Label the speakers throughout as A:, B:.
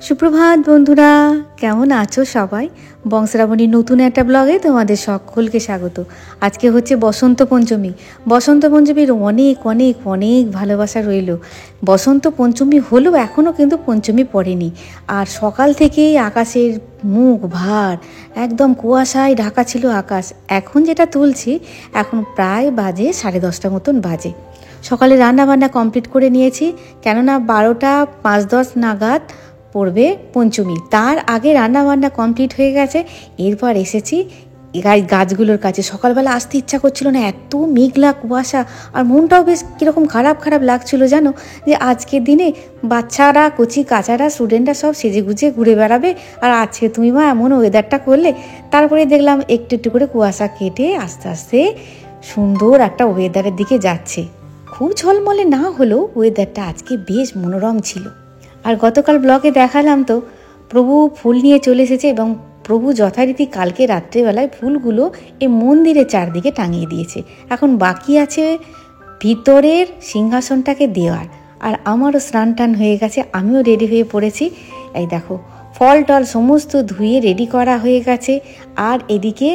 A: সুপ্রভাত বন্ধুরা, কেমন আছো সবাই? বংশরাবণীর নতুন একটা ব্লগে তোমাদের সকলকে স্বাগত। আজকে হচ্ছে বসন্ত পঞ্চমী। বসন্ত পঞ্চমীর অনেক অনেক অনেক ভালোবাসা রইল। বসন্ত পঞ্চমী হলেও এখনও কিন্তু পঞ্চমী পড়েনি। আর সকাল থেকেই আকাশের মুখ ভার, একদম কুয়াশায় ঢাকা ছিল আকাশ। এখন যেটা তুলছি, এখন প্রায় বাজে 10:30 মতন বাজে। সকালে রান্নাবান্না কমপ্লিট করে নিয়েছি, কেননা 12টা 5-10 নাগাদ পড়বে পঞ্চমী। তার আগে রান্নাবান্না কমপ্লিট হয়ে গেছে। এরপর এসেছি গাছগুলোর কাছে। সকালবেলা আসতে ইচ্ছা করছিল না, এত মেঘলা কুয়াশা, আর মনটাও বেশ কীরকম খারাপ খারাপ লাগছিল জানো, যে আজকের দিনে বাচ্চারা, কচি কাচারা, স্টুডেন্টরা সব সেজে গুজে ঘুরে বেড়াবে, আর আজকে তুমি মা এমন ওয়েদারটা করলে। তারপরে দেখলাম একটু একটু করে কুয়াশা কেটে আস্তে আস্তে সুন্দর একটা ওয়েদারের দিকে যাচ্ছে। খুব ঝলমলে না হলেও ওয়েদারটা আজকে বেশ মনোরম ছিল। আর গতকাল ব্লগে দেখালাম তো, প্রভু ফুল নিয়ে চলে এসেছে এবং প্রভু যথারীতি কালকে রাত্রেবেলায় ফুলগুলো এই মন্দিরের চারদিকে টাঙিয়ে দিয়েছে। এখন বাকি আছে ভিতরের সিংহাসনটাকে দেওয়ার। আর আমারও স্নান টান হয়ে গেছে, আমিও রেডি হয়ে পড়েছি। এই দেখো, ফল টল সমস্ত ধুয়ে রেডি করা হয়ে গেছে। আর এদিকে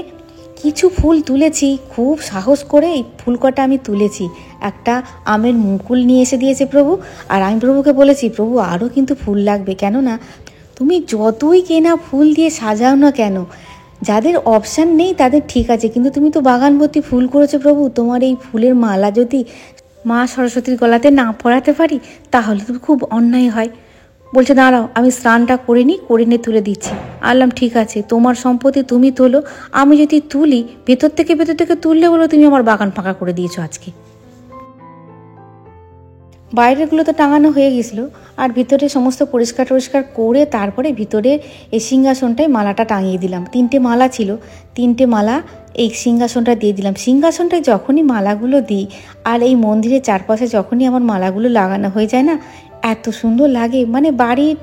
A: কিছু ফুল তুলেছি, খুব সাহস করে এই ফুল কটা আমি তুলেছি। একটা আমের মুকুল নিয়ে এসে দিয়েছে প্রভু, আর আমি প্রভুকে বলেছি, প্রভু আরও কিন্তু ফুল লাগবে, কেননা তুমি যতই কেনা ফুল দিয়ে সাজাও না কেন, যাদের অপশান নেই তাদের ঠিক আছে, কিন্তু তুমি তো বাগান ভর্তি ফুল করেছো প্রভু, তোমার এই ফুলের মালা যদি মা সরস্বতীর গলাতে না পরাতে পারি তাহলে তো খুব অন্যায় হয়। বলছে দাঁড়াও, আমি স্নানটা করে নিয়ে তুলে দিচ্ছি। আনলাম ঠিক আছে, তোমার সম্পত্তি তুমি তোলো, আমি যদি তুলি ভেতর থেকে তুললে বলো তুমি আমার বাগান ফাঁকা করে দিয়েছো আজকে। বাইরেরগুলো তো টাঙানো হয়ে গেছিলো, আর ভিতরে সমস্ত পরিষ্কার করে তারপরে ভিতরে এই সিংহাসনটায় মালাটা টাঙিয়ে দিলাম। 3টে মালা ছিল, 3টে মালা এই সিংহাসনটা দিয়ে দিলাম। সিংহাসনটায় যখনই মালাগুলো দিই আর এই মন্দিরের চারপাশে যখনই আমার মালাগুলো লাগানো হয়ে যায় না, এত সুন্দর লাগে, মানে বাড়ির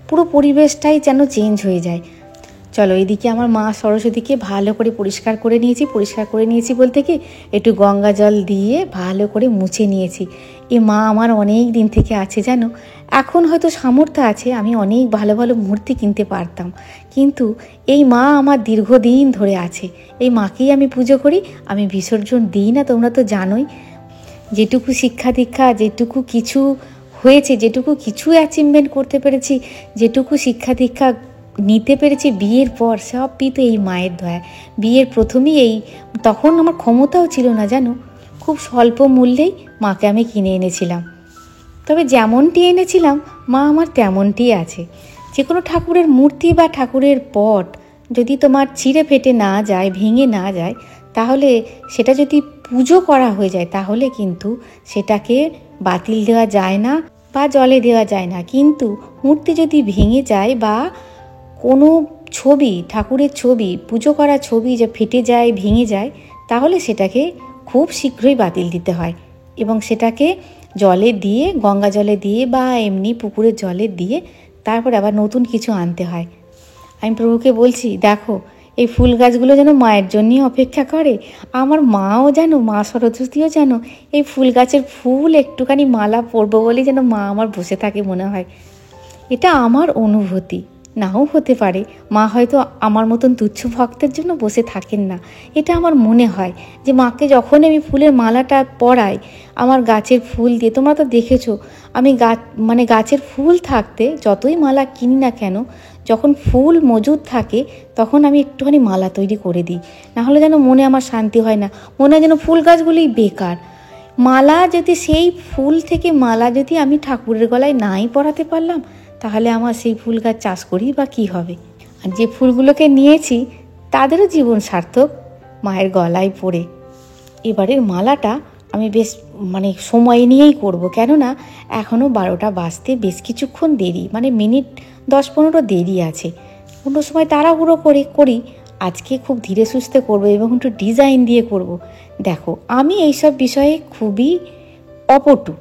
A: পুরো পরিবেশটাই যেন চেঞ্জ হয়ে যায়। চলো, এদিকে আমার মা সরস্বতীকে ভালো করে পরিষ্কার করে নিয়েছি বলতে কি, একটু গঙ্গা জল দিয়ে ভালো করে মুছে নিয়েছি। এই মা আমার অনেক দিন থেকে আছে জানো। এখন হয়তো সামর্থ্য আছে, আমি অনেক ভালো ভালো মূর্তি কিনতে পারতাম, কিন্তু এই মা আমার দীর্ঘদিন ধরে আছে। এই মাকেই আমি পুজো করি, আমি বিসর্জন দিই না, তোমরা তো জানোই। যেটুকু শিক্ষা দীক্ষা, যেটুকু কিছু হয়েছে, যেটুকু কিছু অ্যাচিভমেন্ট করতে পেরেছি, যেটুকু শিক্ষা দীক্ষা নিতে পেরেছি বিয়ের পর, সবই তো এই মায়ের দয়া। বিয়ের প্রথমেই তখন আমার ক্ষমতাও ছিল না জানো, খুব স্বল্প মূল্যেই মাকে আমি কিনে এনেছিলাম। তবে যেমনটি এনেছিলাম মা আমার তেমনটি আছে। যে কোনো ঠাকুরের মূর্তি বা ঠাকুরের পট যদি তোমার ছিঁড়ে ফেটে না যায়, ভেঙে না যায়, তাহলে সেটা যদি পুজো করা হয়ে যায় তাহলে কিন্তু সেটাকে বাতিল দেওয়া যায় না বা জলে দেওয়া যায় না। কিন্তু মূর্তি যদি ভেঙে যায় বা কোনো ছবি, ঠাকুরের ছবি, পুজো করা ছবি যে ফেটে যায়, ভেঙে যায়, তাহলে সেটাকে খুব শীঘ্রই বাতিল দিতে হয় এবং সেটাকে জলে দিয়ে, গঙ্গা জলে দিয়ে বা এমনি পুকুরের জলে দিয়ে তারপর আবার নতুন কিছু আনতে হয়। আমি প্রভুকে বলছি, দেখো এই ফুল গাছগুলো যেন মায়ের জন্যই অপেক্ষা করে। আমার মাও যেন, মা সরস্বতীও যেন এই ফুল গাছের ফুল একটুখানি মালা পরবো বলে যেন মা আমার বসে থাকে মনে হয়। এটা আমার অনুভূতি, নাও হতে পারে, মা হয়তো আমার মতন তুচ্ছ ভক্তের জন্য বসে থাকেন না। এটা আমার মনে হয় যে মাকে যখন আমি ফুলের মালাটা পরাই আমার গাছের ফুল দিয়ে, তোমরা তো দেখেছো আমি গাছের ফুল থাকতে যতই মালা কিনি না কেন, যখন ফুল মজুদ থাকে তখন আমি একটুখানি মালা তৈরি করে দিই, নাহলে যেন মনে আমার শান্তি হয় না, মনে হয় যেন ফুল গাছগুলোই বেকার। মালা যদি, সেই ফুল থেকে মালা যদি আমি ঠাকুরের গলায় নাই পরাতে পারলাম, তাহলে আমার সেই ফুল গাছ চাষ করি বা কী হবে। আর যে ফুলগুলোকে নিয়েছি তাদেরও জীবন সার্থক মায়ের গলায় পড়ে। এবারের মালাটা আমি বেশ সময় নিয়েই করব, কেননা এখনও 12টা বাজতে বেশ কিছুক্ষণ দেরি, মিনিট 10-15 দেরি আছে। কোনো সময় তাড়াহুড়ো করি, আজকে খুব ধীরে সুস্থে করব এবং একটু ডিজাইন দিয়ে করব। দেখো, আমি এইসব বিষয়ে খুবই অপটু,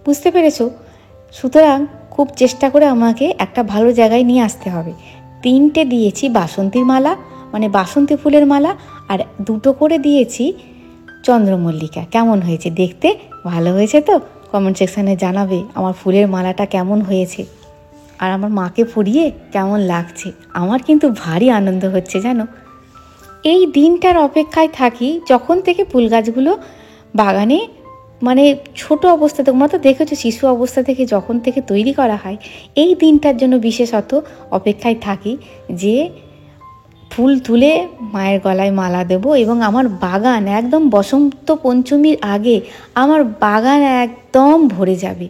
A: বুঝতে পেরেছো? সুতরাং খুব চেষ্টা করে আমাকে একটা ভালো জায়গায় নিয়ে আসতে হবে। 3টে দিয়েছি বাসন্তীর মালা, বাসন্তী ফুলের মালা, আর 2টো করে দিয়েছি চন্দ্রমল্লিকা। কেমন হয়েছে দেখতে? ভালো হয়েছে তো? কমেন্ট সেকশানে জানাবে আমার ফুলের মালাটা কেমন হয়েছে। আর আমার মাকে পরিয়ে কেমন লাগছে। আমার কিন্তু ভারী আনন্দ হচ্ছে জানো। এই দিনটার অপেক্ষায় থাকি যখন থেকে ফুল গাছগুলো বাগানে মানে ছোট অবস্থা, তোমরা তো দেখেছো শিশু অবস্থা থেকে যখন থেকে তৈরি করা হয়, এই দিনটার জন্য বিশেষত অপেক্ষায় থাকি যে ফুল তুলে মায়ের গলায় মালা দেব। এবং আমার বাগান একদম বসন্ত পঞ্চমীর আগে আমার বাগান একদম ভরে যাবে।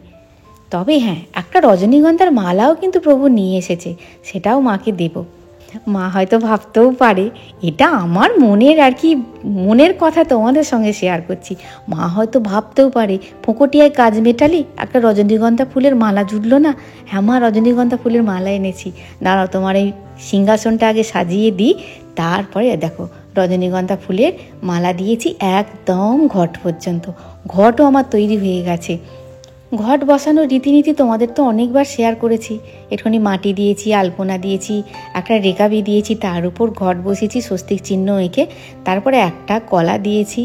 A: তবে হ্যাঁ, একটা রজনীগন্ধার মালাও কিন্তু প্রভু নিয়ে এসেছে, সেটাও মাকে দেব। মা হয়তো ভাবতেও পারে, এটা আমার মনের আর কি মনের কথা তোমাদের সঙ্গে শেয়ার করছি, মা হয়তো ভাবতেও পারে ফোঁকটিয়ায় কাজ মেটালি, একটা রজনীগন্ধা ফুলের মালা জুটলো না। হ্যাঁ মা, রজনীগন্ধা ফুলের মালা এনেছি, দাঁড়াও তোমার এই সিংহাসনটা আগে সাজিয়ে দিই, তারপরে দেখো রজনীগন্ধা ফুলের মালা দিয়েছি একদম ঘট পর্যন্ত। ঘটও আমার তৈরি হয়ে গেছে। ঘট বসানোর রীতিনীতি তোমাদের তো অনেকবার শেয়ার করেছি। একটুখানি মাটি দিয়েছি, আলপনা দিয়েছি, একটা রেকাবি দিয়েছি, তার উপর ঘট বসিয়েছি স্বস্তিক চিহ্ন এঁকে, তারপরে একটা কলা দিয়েছি,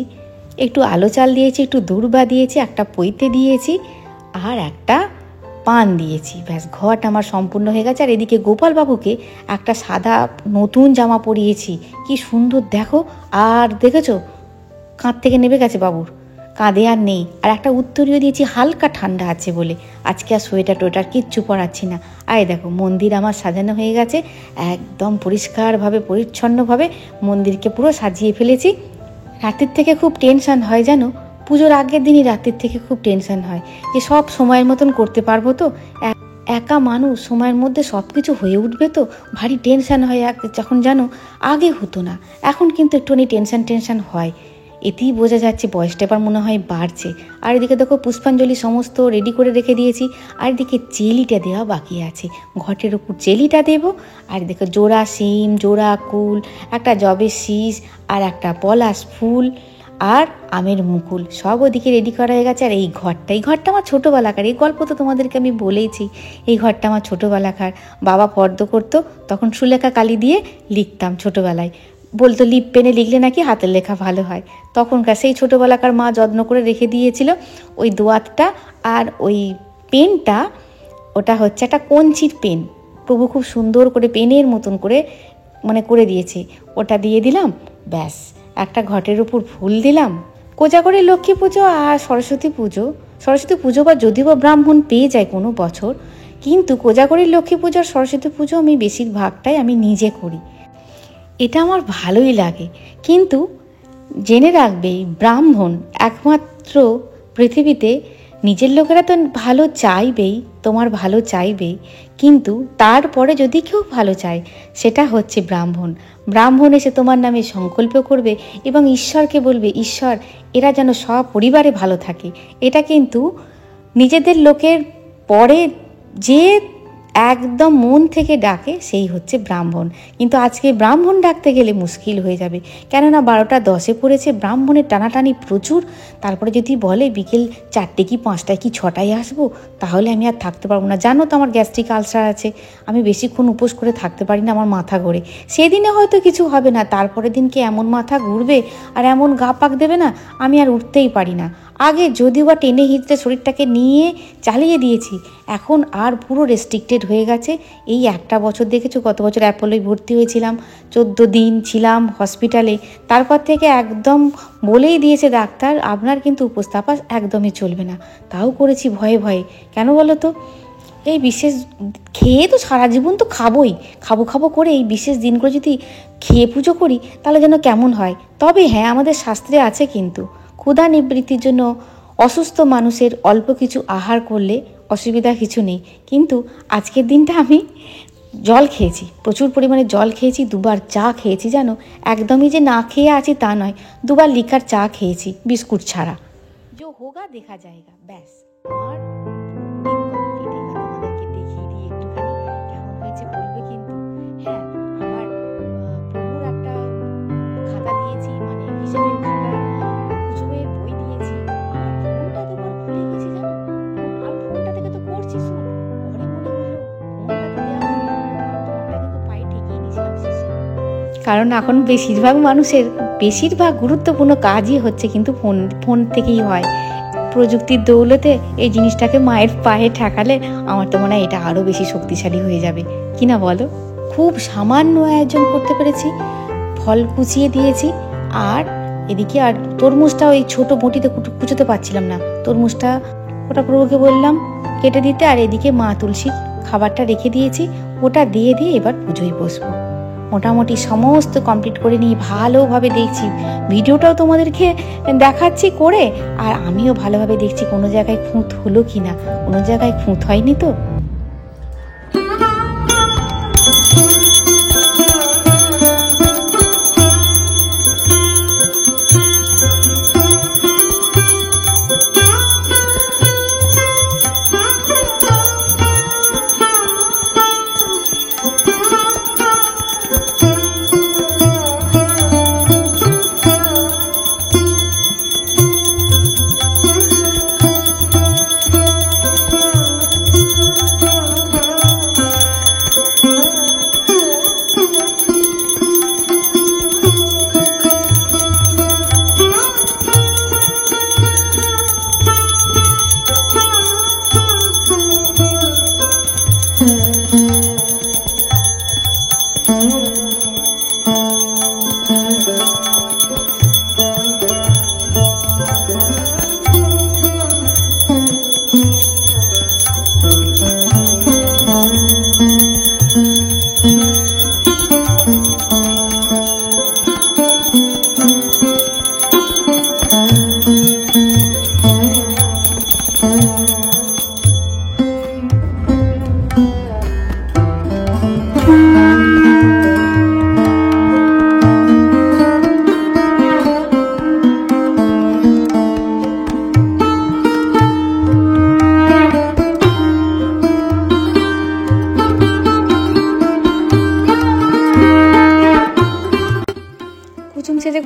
A: একটু আলো চাল দিয়েছি, একটু দূর্বা দিয়েছি, একটা পৈতে দিয়েছি, আর একটা পান দিয়েছি। ব্যাস, ঘট আমার সম্পূর্ণ হয়ে গেছে। আর এদিকে গোপাল বাবুকে একটা সাদা নতুন জামা পরিয়েছি, কি সুন্দর দেখো। আর দেখেছো কাঁধ থেকে নেমে গেছে বাবুর, কাঁধে আর নেই। আর একটা উত্তরীয় দিয়েছি, হালকা ঠান্ডা আছে বলে, আজকে আর সোয়েটার টোয়েটার কিচ্ছু পরাচ্ছি না। আয় দেখো মন্দির আমার সাজানো হয়ে গেছে, একদম পরিষ্কারভাবে পরিচ্ছন্নভাবে মন্দিরকে পুরো সাজিয়ে ফেলেছি। রাতের থেকে খুব টেনশান হয় জানো, পুজোর আগের দিনই রাতের থেকে খুব টেনশান হয় যে সব সময়ের মতন করতে পারবো তো, একা মানুষ সময়ের মধ্যে সব কিছু হয়ে উঠবে তো, ভারী টেনশান হয় যখন জানো। আগে হতো না, এখন কিন্তু একটুখানি টেনশান হয়। এতেই বোঝা যাচ্ছে বয়সটা এবার মনে হয় বাড়ছে। আর এদিকে দেখো পুষ্পাঞ্জলি সমস্ত রেডি করে রেখে দিয়েছি, আর এদিকে চেলিটা দেওয়া বাকি আছে, ঘটের ওপর চেলিটা দেবো। আর দেখো জোড়া শিম, জোড়া কুল, একটা জবের শীষ, আর একটা পলাশ ফুল, আর আমের মুকুল সব ওদিকে রেডি করা হয়ে গেছে। আর এই ঘরটা আমার ছোটোবেলাকার, এই গল্প তো তোমাদেরকে আমি বলেইছি। এই ঘরটা আমার ছোটোবেলাকার, বাবা পর্দ করতো, তখন সুলেখা কালি দিয়ে লিখতাম ছোটোবেলায়, বলতো লিপ পেনে লিখলে নাকি হাতের লেখা ভালো হয়। তখনকার সেই ছোটোবেলাকার মা যত্ন করে রেখে দিয়েছিল ওই দোয়াতটা। আর ওই পেনটা, ওটা হচ্ছে একটা কঞ্চির পেন, প্রভু খুব সুন্দর করে পেনের মতন করে মানে করে দিয়েছে, ওটা দিয়ে দিলাম। ব্যাস, একটা ঘটের উপর ফুল দিলাম। কোজাগরী লক্ষ্মী পুজো আর সরস্বতী পুজো বা যদিও বা ব্রাহ্মণ পেয়ে যায় কোনো বছর, কিন্তু কোজাগরী লক্ষ্মী পুজো আর সরস্বতী পুজো আমি বেশিরভাগটাই আমি নিজে করি, এটা আমার ভালোই লাগে। কিন্তু জেনে রাখবে, ব্রাহ্মণ একমাত্র পৃথিবীতে, নিজের লোকেরা তো ভালো চাইবেই, তোমার ভালো চাইবেই, কিন্তু তারপরে যদি কেউ ভালো চায় সেটা হচ্ছে ব্রাহ্মণ এসে তোমার নামে সংকল্প করবে এবং ঈশ্বরকে বলবে, ঈশ্বর এরা যেন সব পরিবারে ভালো থাকে। এটা কিন্তু নিজেদের লোকের পরে যে একদম মন থেকে ডাকে সেই হচ্ছে ব্রাহ্মণ। কিন্তু আজকে ব্রাহ্মণ ডাকতে গেলে মুশকিল হয়ে যাবে, কেননা 12টা 10 পড়েছে, ব্রাহ্মণের টানাটানি প্রচুর। তারপরে যদি বলে বিকেল 4টে কি 5টায় কি 6টায় আসবো, তাহলে আমি আর থাকতে পারবো না। জানো তো আমার গ্যাস্ট্রিক আলসার আছে, আমি বেশিক্ষণ উপোস করে থাকতে পারি না, আমার মাথা ঘোরে। সেদিনে হয়তো কিছু হবে না, তারপরের দিনকে এমন মাথা ঘুরবে আর এমন গা পাক দেবে না, আমি আর উঠতেই পারি না। আগে যদিও বা টেনে হিঁচড়ে শরীরটাকে নিয়ে চালিয়ে দিয়েছি, এখন আর পুরো রেস্ট্রিক্টেড হয়ে গেছে। এই একটা বছর দেখেছো, গত বছর অ্যাপোলোয় ভর্তি হয়েছিলাম, 14 দিন ছিলাম হসপিটালে। তারপর থেকে একদম বলেই দিয়েছে ডাক্তার, আপনার কিন্তু উপোস তাপাস একদমই চলবে না। তাও করেছি ভয়ে ভয়ে, কেন বলো তো, এই বিশেষ খেয়ে তো সারা জীবন তো খাবো করে এই বিশেষ দিনগুলো যদি খেয়ে পুজো করি তাহলে যেন কেমন হয়। তবে হ্যাঁ, আমাদের শাস্ত্রে আছে কিন্তু ক্ষুধা নিবৃত্তির জন্য অসুস্থ মানুষের অল্প কিছু আহার করলে অসুবিধা কিছু নেই। কিন্তু আজকের দিনটা আমি জল খেয়েছি, প্রচুর পরিমাণে জল খেয়েছি, 2বার চা খেয়েছি জানো, একদমই যে না খেয়ে আছি তা নয়, 2বার লিকার চা খেয়েছি বিস্কুট ছাড়া। जो होगा देखा जाएगा, ব্যাস। আর তোমাদেরকে দেখিয়ে দিয়ে একটুখানি কেমন হয়েছে বলবে কিন্তু। হ্যাঁ, আমার প্রভুর একটা খাতা দিয়েছি, মানে হিসেবের খাতা, পুজোর বই দিয়েছি। আর ফোনটা দুবার ভুলে গেছি জানো, আর ফোনটা থেকে তো করছি শুট, পরে মনে হলো ফোনটা তো দেওয়া হলো, ফোনটা কিন্তু পায়ে ঠেকিয়ে নিয়েছিলাম শেষে। কারণ এখন বেশিরভাগ মানুষের বেশিরভাগ গুরুত্বপূর্ণ কাজই হচ্ছে কিন্তু ফোন থেকেই হয়। প্রযুক্তির দৌলতে এই জিনিসটাকে মায়ের পায়ে ঠেকালে আমার তো মনে হয় এটা আরও বেশি শক্তিশালী হয়ে যাবে, কি না বলো? খুব সামান্য আয়োজন করতে পেরেছি, ফল কুচিয়ে দিয়েছি, আর এদিকে আর তরমুজটা ওই ছোট বটিতে কুচোতে পারছিলাম না, তরমুজটা ওটা প্রভুকে বললাম কেটে দিতে, আর এদিকে মা তুলসীর খাবারটা রেখে দিয়েছি, ওটা দিয়ে এবার পুজোয় বসবো। মোটামুটি সমস্ত কমপ্লিট করে নিয়ে ভালোভাবে দেখছি, ভিডিওটাও তোমাদেরকে দেখাচ্ছি করে, আর আমিও ভালোভাবে দেখছি কোনো জায়গায় খুঁত হলো কি না, কোনো জায়গায় খুঁত হয়নি তো।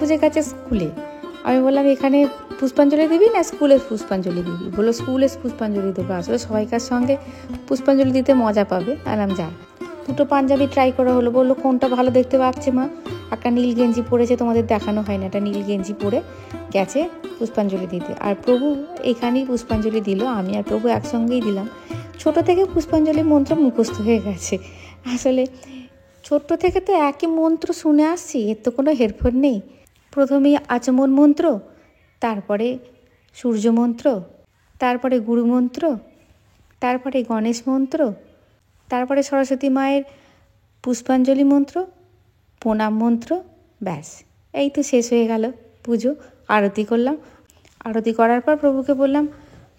A: খুঁজে গেছে স্কুলে, আমি বললাম এখানে পুষ্পাঞ্জলি দিবি না স্কুলে পুষ্পাঞ্জলি দিবি? বললো স্কুলে পুষ্পাঞ্জলি দেবো, আসলে সবাইকার সঙ্গে পুষ্পাঞ্জলি দিতে মজা পাবে। আলাম যা, দুটো পাঞ্জাবি ট্রাই করা হলো, বললো কোনটা ভালো দেখতে পাচ্ছে মা? একটা নীল গেঞ্জি পরেছে, তোমাদের দেখানো হয় না, একটা নীল গেঞ্জি পরে গেছে পুষ্পাঞ্জলি দিতে, আর প্রভু এখানেই পুষ্পাঞ্জলি দিল, আমি আর প্রভু একসঙ্গেই দিলাম। ছোট থেকে পুষ্পাঞ্জলি মন্ত্র মুখস্থ হয়ে গেছে, আসলে ছোট্ট থেকে তো একই মন্ত্র শুনে আসছি, এর তো কোনো হেরফের নেই। প্রথমেই আচমন মন্ত্র, তারপরে সূর্য মন্ত্র, তারপরে গুরু মন্ত্র, তারপরে গণেশ মন্ত্র, তারপরে সরস্বতী মায়ের পুষ্পাঞ্জলি মন্ত্র, প্রণাম মন্ত্র, ব্যাস এই তো শেষ হয়ে গেল পুজো। আরতি করলাম, আরতি করার পর প্রভুকে বললাম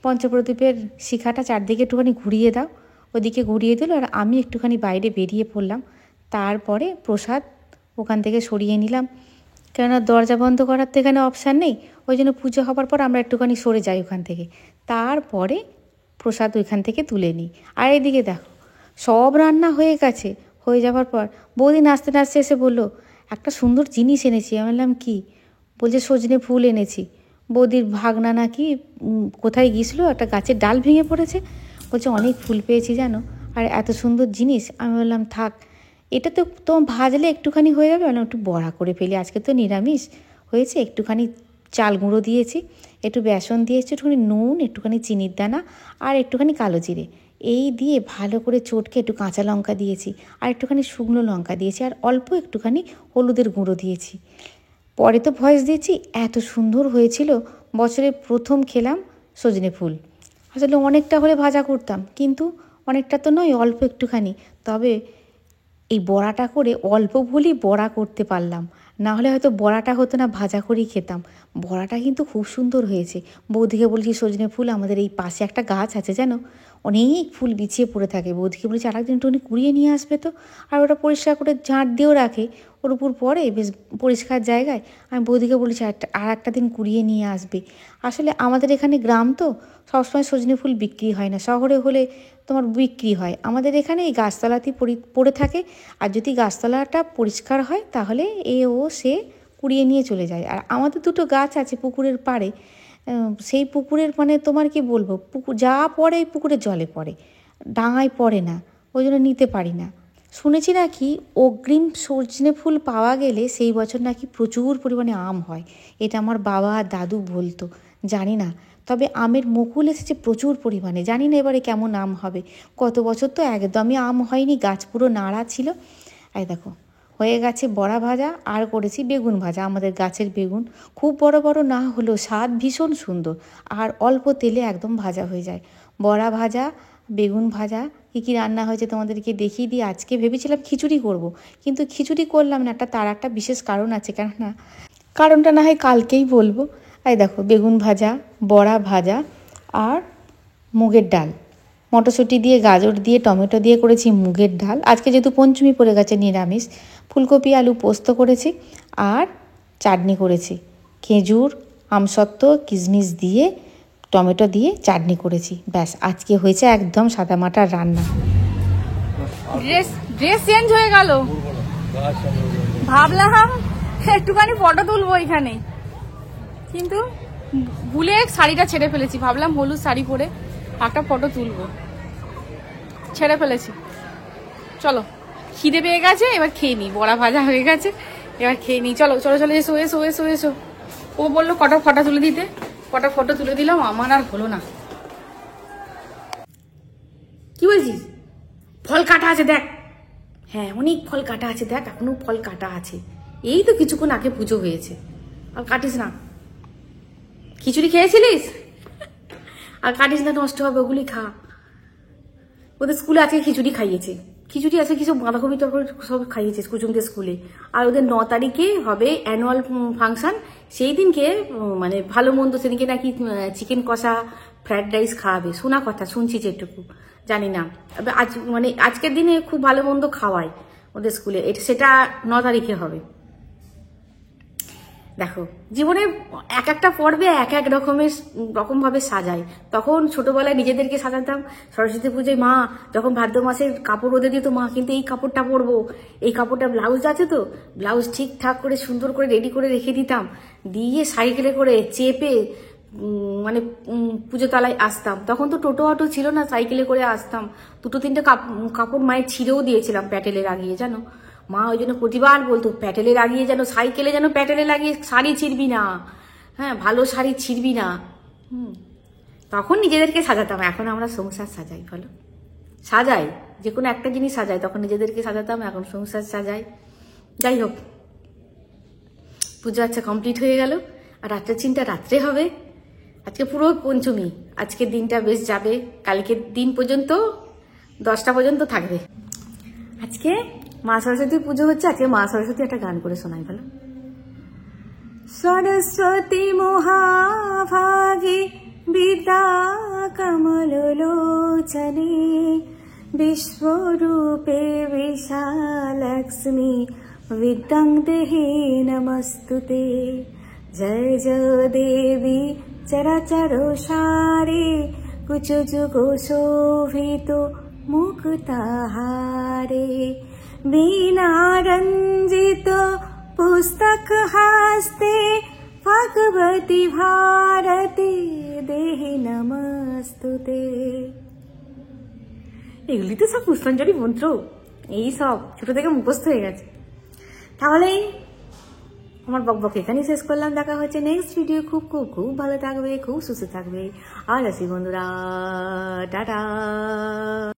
A: পঞ্চপ্রদীপের শিখাটা চারদিকে একটুখানি ঘুরিয়ে দাও, ওদিকে ঘুরিয়ে দিল, আর আমি একটুখানি বাইরে বেরিয়ে পড়লাম। তারপরে প্রসাদ ওখান থেকে সরিয়ে নিলাম, কেননা দরজা বন্ধ করার তো এখানে অপশান নেই, ওই জন্য পুজো হবার পর আমরা একটুখানি সরে যাই ওখান থেকে, তারপরে প্রসাদ ওইখান থেকে তুলে নিই। আর এদিকে দেখো সব রান্না হয়ে গেছে, হয়ে যাওয়ার পর বৌদি নাচতে নাচতে এসে বললো একটা সুন্দর জিনিস এনেছি। আমি বললাম কি? বলছে সজনে ফুল এনেছি। বৌদির ভাগনা নাকি কোথায় গিয়েছিলো, একটা গাছের ডাল ভেঙে পড়েছে, বলছে অনেক ফুল পেয়েছি জানো, আর এত সুন্দর জিনিস। আমি বললাম থাক, এটা তো তোমার ভাজলে একটুখানি হয়ে যাবে, মানে একটু বড়া করে ফেলি, আজকে তো নিরামিষ হয়েছে। একটুখানি চাল গুঁড়ো দিয়েছি, একটু বেসন দিয়েছি, একটুখানি নুন, একটুখানি চিনির দানা, আর একটুখানি কালো জিরে, এই দিয়ে ভালো করে চটকে একটু কাঁচা লঙ্কা দিয়েছি, আর একটুখানি শুকনো লঙ্কা দিয়েছি, আর অল্প একটুখানি হলুদের গুঁড়ো দিয়েছি। পরে তো ভয়েস দিয়েছি, এত সুন্দর হয়েছিল, বছরে প্রথম খেলাম সজনে ফুল। আসলে অনেকটা হলে ভাজা করতাম, কিন্তু অনেকটা তো নয়, অল্প একটুখানি। তবে এই বড়াটা করে অল্প ভুলই বড়া করতে পারলাম, না হলে হয়তো বড়াটা হতো না, ভাজা করেই খেতাম। বড়াটা কিন্তু খুব সুন্দর হয়েছে। বৌদিকে বলছি সজনে ফুল আমাদের এই পাশে একটা গাছ আছে জানো, অনেক ফুল বিছিয়ে পড়ে থাকে, বৌদিকে বলেছি আর একদিন একটুখানি কুড়িয়ে নিয়ে আসবে তো, আর ওটা পরিষ্কার করে ঝাঁট দিয়েও রাখে, ওর উপর পরে বেশ পরিষ্কার জায়গায়। আমি বৌদিকে বলেছি আর একটা দিন কুড়িয়ে নিয়ে আসবে। আসলে আমাদের এখানে গ্রাম তো, সবসময় সজনে ফুল বিক্রি হয় না, শহরে হলে তোমার বিক্রি হয়, আমাদের এখানে এই গাছতলাতেই পড়ে থাকে, আর যদি গাছতলাটা পরিষ্কার হয় তাহলে সে কুড়িয়ে নিয়ে চলে যায়। আর আমাদের দুটো গাছ আছে পুকুরের পাড়ে, সেই পুকুরের মানে তোমার কি বলবো, পুকুর যা পড়ে এই পুকুরের জলে পড়ে, ডাঙায় পড়ে না, ওই জন্য নিতে পারি না। শুনেছি নাকি অগ্রিম সজনে ফুল পাওয়া গেলে সেই বছর নাকি প্রচুর পরিমাণে আম হয়, এটা আমার বাবা আর দাদু বলতো, জানি না। তবে আমের মুকুল এসেছে প্রচুর পরিমাণে, জানি না এবারে কেমন আম হবে। গত বছর তো একদমই আম হয়নি, গাছ পুরো নাড়া ছিল। এই দেখো হয়ে গেছে বড়া ভাজা, আর করেছি বেগুন ভাজা, আমাদের গাছের বেগুন। খুব বড় বড় না হলেও স্বাদ ভীষণ সুন্দর, আর অল্প তেলে একদম ভাজা হয়ে যায়। বড়া ভাজা, বেগুন ভাজা, কী কী রান্না হয়েছে তোমাদেরকে দেখিয়ে দিই। আজকে ভেবেছিলাম খিচুড়ি করব, কিন্তু খিচুড়ি করলাম না, তার একটা বিশেষ কারণ আছে, কেননা কারণটা না হয় কালকেই বলবো। এই দেখো বেগুন ভাজা, বড়া ভাজা, আর মুগের ডাল, মটরশুঁটি দিয়ে, গাজর দিয়ে, টমেটো দিয়ে করেছি মুগের ডাল। আজকে যেহেতু পঞ্চমী পড়ে গেছে, নিরামিষ। ফুলকপি আলু পোস্ত করেছি, আর চাটনি করেছি, খেজুর, আমসত্ত্ব, কিশমিশ দিয়ে, টমেটো দিয়ে চাটনি করেছি। ব্যাস, আজকে হয়েছে একদম সাদামাটা রান্না।
B: ড্রেস চেঞ্জ হয়ে গেল, ভাবলাম একটুখানি ফটো তুলবো এখানে, কিন্তু ভুলে শাড়িটা ছেড়ে ফেলেছি। ভাবলাম হলুদ শাড়ি পরে একটা ফটো তুলবো, ছেড়ে ফেলেছি। চলো, খিদে পেয়ে গেছে, এবার খেয়ে নিই। বড়া ভাজা হয়ে গেছে, এবার খেয়ে নিই। চলো চলো চলো, এসো এসো এসো এসো। ও বললো কটা ফটো তুলে দিতে, কটা ফটো তুলে দিলাম, আমার আর হলো না। কি বলছিস? ফল কাটা আছে দেখ। হ্যাঁ, অনেক ফল কাটা আছে দেখ, এখনো ফল কাটা আছে। এই তো কিছুক্ষণ আগে পুজো হয়েছে, আর কাটিস না। খিচুড়ি খেয়েছিলিস? আর কাটিস না, নষ্ট হবে, ওগুলি খা। ওদের স্কুলে আজকে খিচুড়ি খাইয়েছে, খিচুড়ি আছে, কিছু বাঁধাকপি তরকারি সব খাইয়েছে কুচুমদের স্কুলে। আর ওদের 9 তারিখে হবে অ্যানুয়াল ফাংশন, সেই দিনকে মানে ভালো মন্দ, সেদিনকে নাকি চিকেন কষা, ফ্রাইড রাইস খাওয়াবে, শোনা কথা, শুনছি যেটুকু, জানি না। আজ মানে আজকের দিনে খুব ভালো মন্দ খাওয়ায় ওদের স্কুলে, সেটা 9 তারিখে হবে। দেখো, জীবনে এক একটা পর্বে এক এক রকম ভাবে সাজায়। তখন ছোটবেলায় নিজেদেরকে সাজাতাম সরস্বতী পুজোয়। মা যখন ভাদ্র মাসের কাপড় রোদে দিত, মা কিন্তু এই কাপড়টা পরবো, এই কাপড়টা ব্লাউজ আছে তো, ব্লাউজ ঠিকঠাক করে সুন্দর করে রেডি করে রেখে দিতাম, দিয়ে সাইকেলে করে চেপে মানে পুজো তলায় আসতাম। তখন তো টোটো অটো ছিল না, সাইকেলে করে আসতাম। 2-3টে কাপড় মায়ের ছিঁড়েও দিয়েছিলাম প্যাটেলে লাগিয়ে, জানো। মা ওই জন্য প্রতিবার বলতো, প্যাটেলে লাগিয়ে যেন, সাইকেলে যেন প্যাটেলে লাগিয়ে শাড়ি ছিঁড়বি না, হ্যাঁ, ভালো শাড়ি ছিঁড়বি না। তখন নিজেদেরকে সাজাতাম। এখন আমরা সংসার সাজাই, বলো, সাজাই, যে কোনো একটা জিনিস সাজাই। তখন নিজেদেরকে সাজাতাম, এখন সংসার সাজাই। যাই হোক, পুজো আচ্ছা কমপ্লিট হয়ে গেল, আর রাত্রের চিন্তা রাত্রে হবে। আজকে পুরো পঞ্চমী, আজকের দিনটা বেশ যাবে, কালকের দিন পর্যন্ত 10টা পর্যন্ত থাকবে। আজকে মা সরস্বতী পুজো হচ্ছে, আজকে মা সরস্বতী একটা গান করে শোনাই, ভালো। সরস্বতী মহাভাগে বিদ্যা কমল লোচনে, বিশ্বরূপে বিশালক্ষ্মী বিদ্যাং দেহি নমস্তুতে। জয় জয় দেবী চরাচর সারে, কুচযুগ শোভিত মুক্তাহারে। वीणारञ्जित पुस्तक हस्ते, भगवती भारती देहि नमस्तुते। এগুলি তো সব পুষ্পাঞ্জলি মন্ত্র, এই সব ছোট থেকে মুখস্থ হয়ে গেছে। তাহলে আমার বকবক এখানেই শেষ করলাম। দেখা হচ্ছে নেক্সট ভিডিও। খুব খুব খুব ভালো থাকবে, খুব সুস্থ থাকবে। আর আসি বন্ধুরা, টাটা।